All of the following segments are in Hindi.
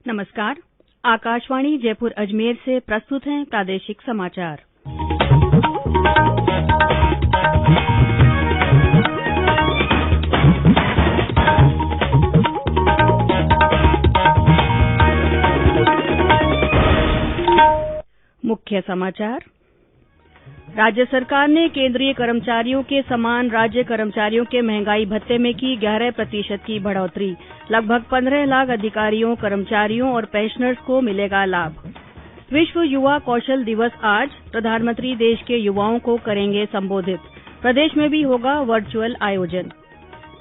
नमस्कार। आकाशवाणी जयपुर अजमेर से प्रस्तुत हैं प्रादेशिक समाचार। मुख्य समाचार। राज्य सरकार ने केंद्रीय कर्मचारियों के समान राज्य कर्मचारियों के महंगाई भत्ते में की 11% की बढ़ोतरी। लगभग 15 लाख अधिकारियों, कर्मचारियों और पेंशनर्स को मिलेगा लाभ। विश्व युवा कौशल दिवस आज। प्रधानमंत्री देश के युवाओं को करेंगे संबोधित। प्रदेश में भी होगा वर्चुअल आयोजन।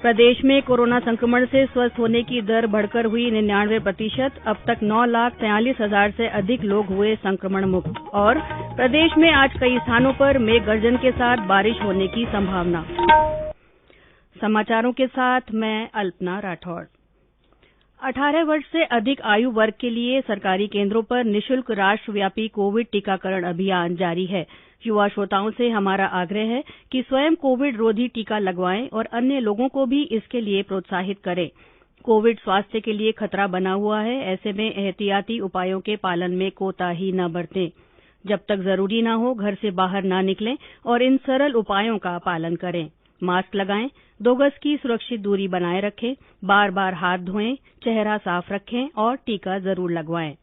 प्रदेश में कोरोना संक्रमण से स्वस्थ होने की दर बढ़कर हुई 99%। अब तक 9,43,000 से अधिक लोग हुए संक्रमण मुक्त। और प्रदेश में आज कई स्थानों पर मेघ गर्जन के साथ बारिश होने की संभावना। समाचारों के साथ मैं अल्पना राठौड़। 18 वर्ष से अधिक आयु वर्ग के लिए सरकारी केंद्रों पर निःशुल्क राष्ट्रव्यापी कोविड टीकाकरण अभियान जारी है। युवा श्रोताओं से हमारा आग्रह है कि स्वयं कोविड रोधी टीका लगवाएं और अन्य लोगों को भी इसके लिए प्रोत्साहित करें। कोविड स्वास्थ्य के लिए खतरा बना हुआ है, ऐसे में एहतियाती उपायों के पालन में कोताही न बरतें। जब तक जरूरी न हो घर से बाहर न निकलें और इन सरल उपायों का पालन करें। मास्क लगाएं, 2 गज की सुरक्षित दूरी बनाए रखें, बार-बार हाथ धोएं, चेहरा साफ रखें और टीका जरूर लगवाएं।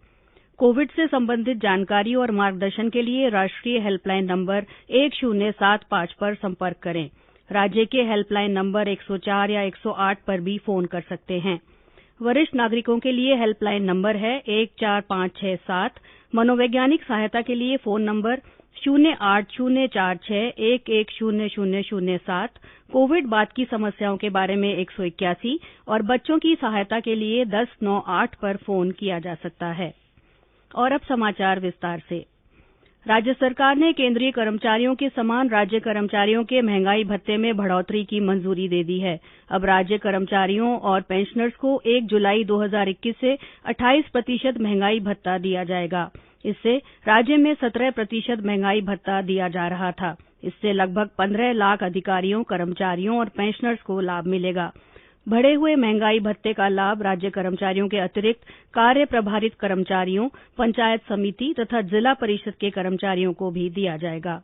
कोविड से संबंधित जानकारी और मार्गदर्शन के लिए राष्ट्रीय हेल्पलाइन नंबर 1075 पर संपर्क करें। राज्य के हेल्पलाइन नंबर 104 या 108 पर भी फोन कर सकते हैं। वरिष्ठ नागरिकों के लिए हेल्पलाइन नंबर है 14567। मनोवैज्ञानिक सहायता के लिए फोन नंबर 08046110007। कोविड बाद की समस्याओं के बारे में 181 और बच्चों की सहायता के लिए 1098 पर फोन किया जा सकता है। और अब समाचार विस्तार से। राज्य सरकार ने केंद्रीय कर्मचारियों के समान राज्य कर्मचारियों के महंगाई भत्ते में बढ़ोतरी की मंजूरी दे दी है। अब राज्य कर्मचारियों और पेंशनर्स को 1 जुलाई 2021 से 28% महंगाई भत्ता दिया जाएगा। इससे राज्य में 17% महंगाई भत्ता दिया जा रहा था। इससे लगभग 15 लाख अधिकारियों, कर्मचारियों और पेंशनर्स को लाभ मिलेगा। बढ़े हुए महंगाई भत्ते का लाभ राज्य कर्मचारियों के अतिरिक्त कार्य प्रभारित कर्मचारियों, पंचायत समिति तथा जिला परिषद के कर्मचारियों को भी दिया जाएगा।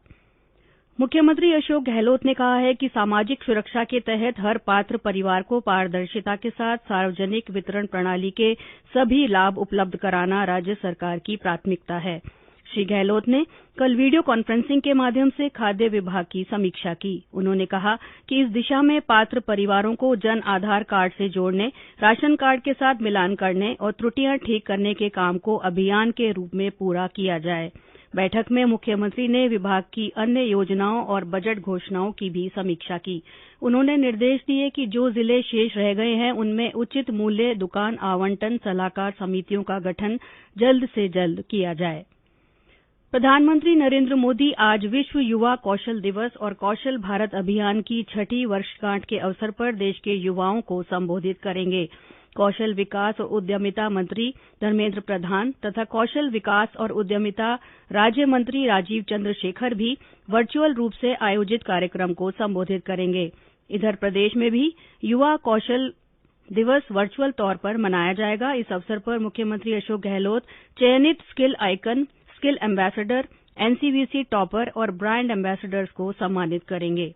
मुख्यमंत्री अशोक गहलोत ने कहा है कि सामाजिक सुरक्षा के तहत हर पात्र परिवार को पारदर्शिता के साथ सार्वजनिक वितरण प्रणाली के सभी लाभ उपलब्ध कराना राज्य सरकार की प्राथमिकता है। श्री गहलोत ने कल वीडियो कॉन्फ्रेंसिंग के माध्यम से खाद्य विभाग की समीक्षा की। उन्होंने कहा कि इस दिशा में पात्र परिवारों को जन आधार कार्ड से जोड़ने, राशन कार्ड के साथ मिलान करने और त्रुटियां ठीक करने के काम को अभियान के रूप में पूरा किया जाए। बैठक में मुख्यमंत्री ने विभाग की अन्य योजनाओं और बजट घोषणाओं की भी समीक्षा की। उन्होंने निर्देश दिए कि जो जिले शेष रह गए हैं उनमें उचित मूल्य दुकान आवंटन सलाहकार समितियों का गठन जल्द से जल्द किया जाए। प्रधानमंत्री नरेंद्र मोदी आज विश्व युवा कौशल दिवस और कौशल भारत अभियान की 6ठी वर्षगांठ के अवसर पर देश के युवाओं को संबोधित करेंगे। कौशल विकास और उद्यमिता मंत्री धर्मेंद्र प्रधान तथा कौशल विकास और उद्यमिता राज्य मंत्री राजीव चंद्रशेखर भी वर्चुअल रूप से आयोजित कार्यक्रम को संबोधित करेंगे। इधर प्रदेश में भी युवा कौशल दिवस वर्चुअल तौर पर मनाया जाएगा। इस अवसर पर मुख्यमंत्री अशोक गहलोत चयनित skill icon, skill ambassador, NCVC topper और ब्रांड एम्बेसडर्स को सम्मानित करेंगे।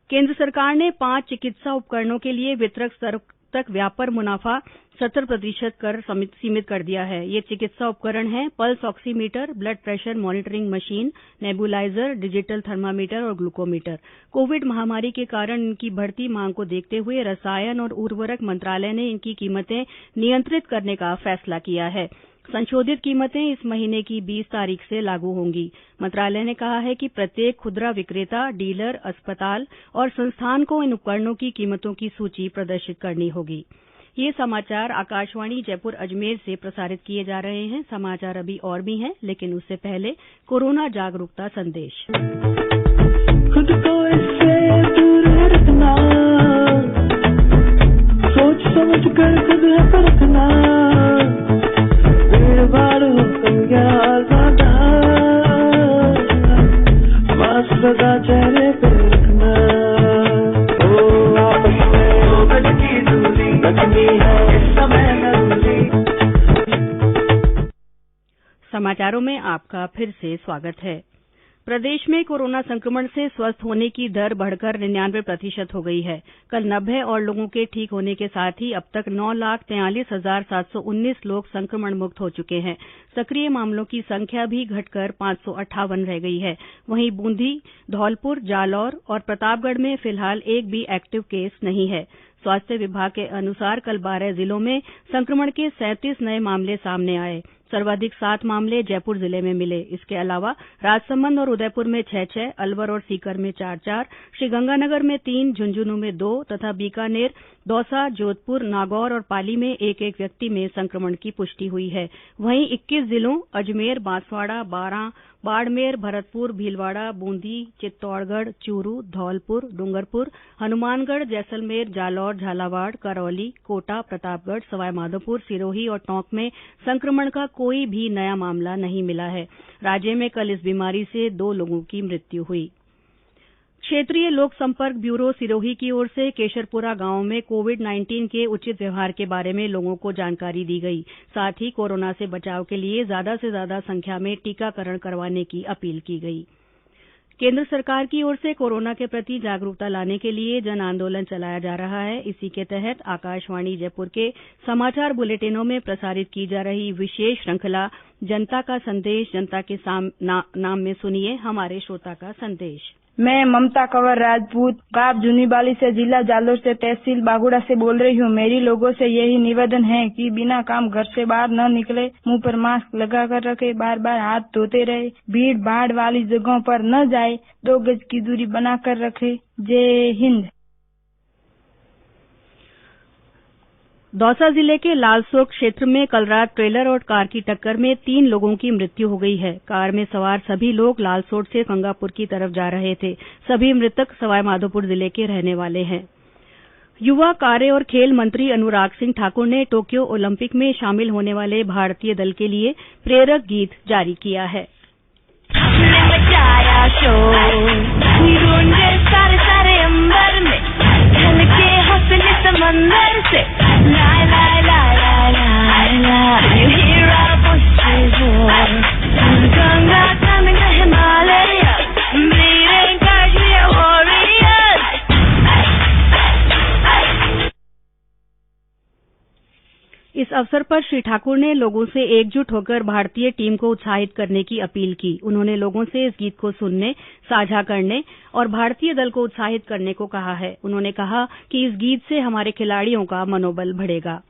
केंद्र सरकार ने 5 चिकित्सा उपकरणों के लिए वितरक स्तर तक व्यापार मुनाफा 70% कर सीमित कर दिया है। ये चिकित्सा उपकरण हैं pulse oximeter, blood pressure monitoring machine, nebuliser, digital thermometer और ग्लूकोमीटर। कोविड महामारी के कारण इनकी बढ़ती मांग को देखते हुए रसायन और उर्वरक मंत्रालय ने इनकी कीमतें नियंत्रित करने का फैसला किया है। संशोधित कीमतें इस महीने की 20 तारीख से लागू होंगी। मंत्रालय ने कहा है कि प्रत्येक खुदरा विक्रेता, डीलर, अस्पताल और संस्थान को इन उपकरणों की कीमतों की सूची प्रदर्शित करनी होगी। ये समाचार आकाशवाणी जयपुर अजमेर से प्रसारित किए जा रहे हैं। समाचार अभी और भी हैं, लेकिन उससे पहले कोरोना जागरूकता संदेश। खुद को इससे दूर रखना, सोच समझ कर खुद परखना, भीड़ भाड़ हो ज्यादा, मास्क लगा चेहरे पे रखना। ओ आपस में 2 गज की दूरी रखनी है, इस समय जरूरी समाचारों में आपका फिर से स्वागत है। प्रदेश में कोरोना संक्रमण से स्वस्थ होने की दर बढ़कर 99% हो गई है। कल 90 और लोगों के ठीक होने के साथ ही अब तक 9,43,719 लोग संक्रमण मुक्त हो चुके हैं। सक्रिय मामलों की संख्या भी घटकर 558 रह गई है। वहीं बूंदी, धौलपुर, जालौर और प्रतापगढ़ में फिलहाल एक भी एक्टिव केस नहीं है। स्वास्थ्य विभाग के अनुसार कल 12 जिलों में संक्रमण के 37 नए मामले सामने आए। सर्वाधिक 7 मामले जयपुर जिले में मिले। इसके अलावा राजसमंद और उदयपुर में 6-6, अलवर और सीकर में 4-4, श्रीगंगानगर में 3, झुंझुनू में 2 तथा बीकानेर, दौसा, जोधपुर, नागौर और पाली में एक व्यक्ति में संक्रमण की पुष्टि हुई है। वहीं 21 जिलों अजमेर, बांसवाड़ा, बारां, बाड़मेर, भरतपुर, भीलवाड़ा, बूंदी, चित्तौड़गढ़, चूरू, धौलपुर, डूंगरपुर, हनुमानगढ़, जैसलमेर, जालौर, झालावाड़, करौली, कोटा, प्रतापगढ़, सवाईमाधोपुर, सिरोही और टोंक में संक्रमण का कोई भी नया मामला नहीं मिला है। राज्य में कल इस बीमारी से 2 लोगों की मृत्यु हुई। क्षेत्रीय लोक संपर्क ब्यूरो सिरोही की ओर से केशरपुरा गांव में कोविड-19 के उचित व्यवहार के बारे में लोगों को जानकारी दी गई। साथ ही कोरोना से बचाव के लिए ज्यादा से ज्यादा संख्या में टीकाकरण करवाने की अपील की गई। केंद्र सरकार की ओर से कोरोना के प्रति जागरूकता लाने के लिए जन आंदोलन चलाया जा रहा है। इसी के तहत आकाशवाणी जयपुर के समाचार बुलेटिनों में प्रसारित की जा रही विशेष श्रृंखला जनता का संदेश, जनता के नाम में सुनिए हमारे श्रोता का संदेश। मैं ममता कंवर राजपूत गांव जूनीबाली से जिला जालोर से तहसील बागुड़ा से बोल रही हूँ। मेरी लोगों से यही निवेदन है कि बिना काम घर से बाहर न निकले, मुंह पर मास्क लगा कर रखे, बार बार हाथ धोते रहे, भीड़ भाड़ वाली जगहों पर न जाए, 2 गज की दूरी बनाकर रखे। जय हिंद। दौसा जिले के लालसोट क्षेत्र में कल रात ट्रेलर और कार की टक्कर में 3 लोगों की मृत्यु हो गई है। कार में सवार सभी लोग लालसोट से गंगापुर की तरफ जा रहे थे। सभी मृतक सवाईमाधोपुर जिले के रहने वाले हैं। युवा कार्य और खेल मंत्री अनुराग सिंह ठाकुर ने टोक्यो ओलंपिक में शामिल होने वाले भारतीय दल के लिए प्रेरक गीत जारी किया है। समंदर से ला ला ला ला ला ला you hear our voices roar Ganga Ganga Himalaya bleeding Kashmir warriors। इस अवसर पर श्री ठाकुर ने लोगों से एकजुट होकर भारतीय टीम को उत्साहित करने की अपील की। उन्होंने लोगों से इस गीत को सुनने, साझा करने और भारतीय दल को उत्साहित करने को कहा है। उन्होंने कहा कि इस गीत से हमारे खिलाड़ियों का मनोबल बढ़ेगा।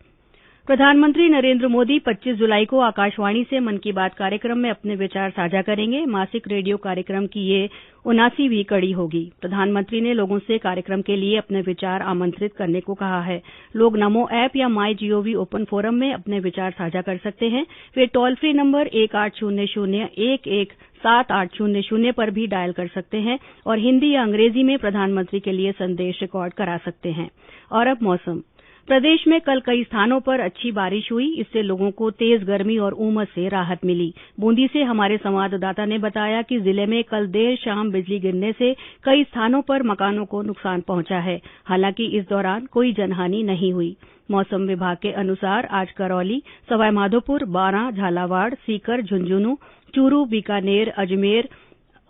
प्रधानमंत्री नरेंद्र मोदी 25 जुलाई को आकाशवाणी से मन की बात कार्यक्रम में अपने विचार साझा करेंगे। मासिक रेडियो कार्यक्रम की ये 79वीं कड़ी होगी। प्रधानमंत्री ने लोगों से कार्यक्रम के लिए अपने विचार आमंत्रित करने को कहा है। लोग नमो ऐप या माई जीओवी ओपन फोरम में अपने विचार साझा कर सकते हैं। वे टोल फ्री नंबर 1800-11-7800 पर भी डायल कर सकते हैं और हिंदी या अंग्रेजी में प्रधानमंत्री के लिए संदेश रिकॉर्ड करा सकते हैं। और अब मौसम। प्रदेश में कल कई स्थानों पर अच्छी बारिश हुई। इससे लोगों को तेज गर्मी और उमस से राहत मिली। बूंदी से हमारे संवाददाता ने बताया कि जिले में कल देर शाम बिजली गिरने से कई स्थानों पर मकानों को नुकसान पहुंचा है। हालांकि इस दौरान कोई जनहानि नहीं हुई। मौसम विभाग के अनुसार आज करौली, सवाईमाधोपुर, बारां, झालावाड़, सीकर, झुंझुनू, चूरू, बीकानेर, अजमेर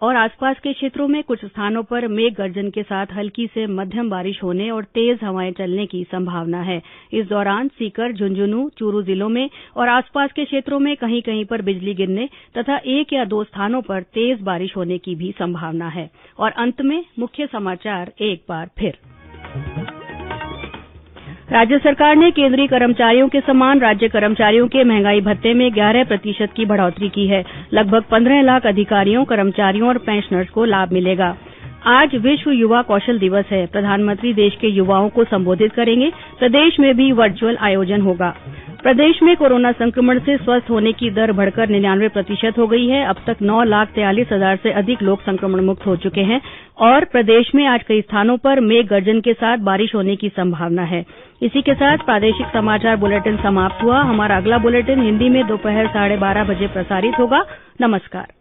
और आसपास के क्षेत्रों में कुछ स्थानों पर मेघ गर्जन के साथ हल्की से मध्यम बारिश होने और तेज हवाएं चलने की संभावना है। इस दौरान सीकर, झुंझुनू, चूरू जिलों में और आसपास के क्षेत्रों में कहीं कहीं पर बिजली गिरने तथा 1 या 2 स्थानों पर तेज बारिश होने की भी संभावना है। और अंत में मुख्य समाचार एक बार फिर। राज्य सरकार ने केंद्रीय कर्मचारियों के समान राज्य कर्मचारियों के महंगाई भत्ते में 11% की बढ़ोतरी की है। लगभग 15 लाख अधिकारियों, कर्मचारियों और पेंशनर्स को लाभ मिलेगा। आज विश्व युवा कौशल दिवस है। प्रधानमंत्री देश के युवाओं को संबोधित करेंगे। प्रदेश में भी वर्चुअल आयोजन होगा। प्रदेश में कोरोना संक्रमण से स्वस्थ होने की दर बढ़कर 99% हो गई है। अब तक 9,43,000 से अधिक लोग संक्रमण मुक्त हो चुके हैं और प्रदेश में आज कई स्थानों पर मेघ गर्जन के साथ बारिश होने की संभावना है। इसी के साथ प्रादेशिक समाचार बुलेटिन समाप्त हुआ। हमारा अगला बुलेटिन हिंदी में दोपहर 12:30 बजे प्रसारित होगा। नमस्कार।